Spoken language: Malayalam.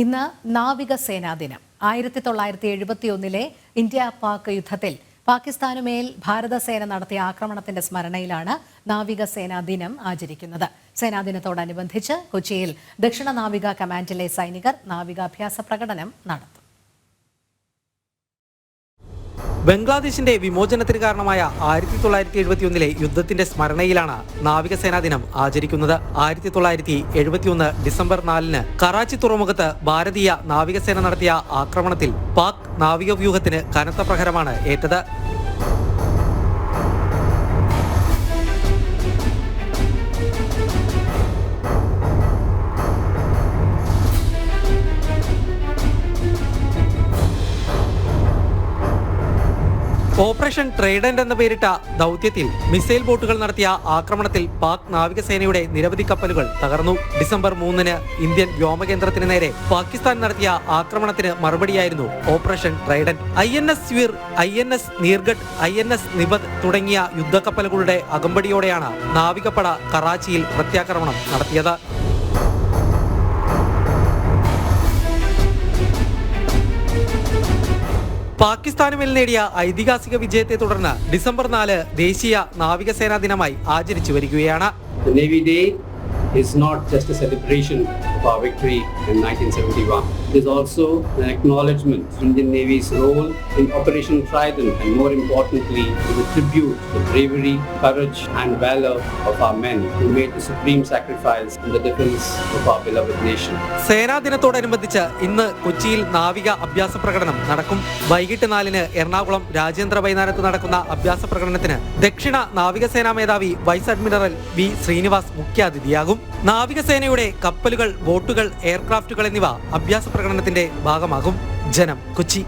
ഇന്ന് നാവികസേനാ ദിനം. 1971 ഇന്ത്യ പാക് യുദ്ധത്തിൽ പാകിസ്ഥാനുമേൽ ഭാരതസേന നടത്തിയ ആക്രമണത്തിന്റെ സ്മരണയിലാണ് നാവികസേനാ ദിനം ആചരിക്കുന്നത്. സേനാദിനത്തോടനുബന്ധിച്ച് കൊച്ചിയിൽ ദക്ഷിണ നാവിക കമാൻഡിലെ സൈനികർ നാവികാഭ്യാസ പ്രകടനം നടത്തും. ബംഗ്ലാദേശിന്റെ വിമോചനത്തിന് കാരണമായ 1971 യുദ്ധത്തിന്റെ സ്മരണയിലാണ് നാവികസേനാ ദിനം ആചരിക്കുന്നത്. 1971 ഡിസംബർ 4 കറാച്ചി തുറമുഖത്ത് ഭാരതീയ നാവികസേന നടത്തിയ ആക്രമണത്തിൽ പാക് നാവിക വ്യൂഹത്തിന് കനത്ത പ്രഹരമാണ് ഏറ്റത്. ഓപ്പറേഷൻ ട്രൈഡന്റ് എന്ന പേരിട്ട ദൗത്യത്തിൽ മിസൈൽ ബോട്ടുകൾ നടത്തിയ ആക്രമണത്തിൽ പാക് നാവികസേനയുടെ നിരവധി കപ്പലുകൾ തകർന്നു. ഡിസംബർ 3 ഇന്ത്യൻ വ്യോമകേന്ദ്രത്തിന് നേരെ പാകിസ്ഥാൻ നടത്തിയ ആക്രമണത്തിന് മറുപടിയായിരുന്നു operation trident. INS Veer, INS Nirghat, INS Nipat തുടങ്ങിയ യുദ്ധക്കപ്പലുകളുടെ അകമ്പടിയോടെയാണ് നാവികപ്പട കറാച്ചിയിൽ പ്രത്യാക്രമണം നടത്തിയത്. പാകിസ്ഥാനുമേൽ നേടിയ ഐതിഹാസിക വിജയത്തെ തുടർന്ന് ഡിസംബർ 4 ദേശീയ നാവികസേനാ ദിനമായി ആചരിച്ചു വരികയാണ്. Is not just a celebration of our victory in 1971. It is also an acknowledgement of Indian Navy's role in Operation Trident, and more importantly, is a tribute to the bravery, courage and valor of our men who made the supreme sacrifice in the defense of our beloved nation. സേനാ ദിനത്തോടനുബന്ധിച്ച് ഇന്ന് കൊച്ചിയിൽ നാവിക അഭ്യാസ പ്രകടനം നടക്കും. വൈകിട്ട് 4 എറണാകുളം രാജ്യാന്തര മൈതാനത്ത് നടക്കുന്ന അഭ്യാസ പ്രകടനത്തിന് ദക്ഷിണ നാവികസേനാ മേധാവി വൈസ് അഡ്മിറൽ V. ശ്രീനിവാസ് മുഖ്യാതിഥിയാകും. നാവികസേനയുടെ കപ്പലുകൾ, ബോട്ടുകൾ, എയർക്രാഫ്റ്റുകൾ എന്നിവ അഭ്യാസ പ്രകടനത്തിന്റെ ഭാഗമാകും. ജനം, കൊച്ചി.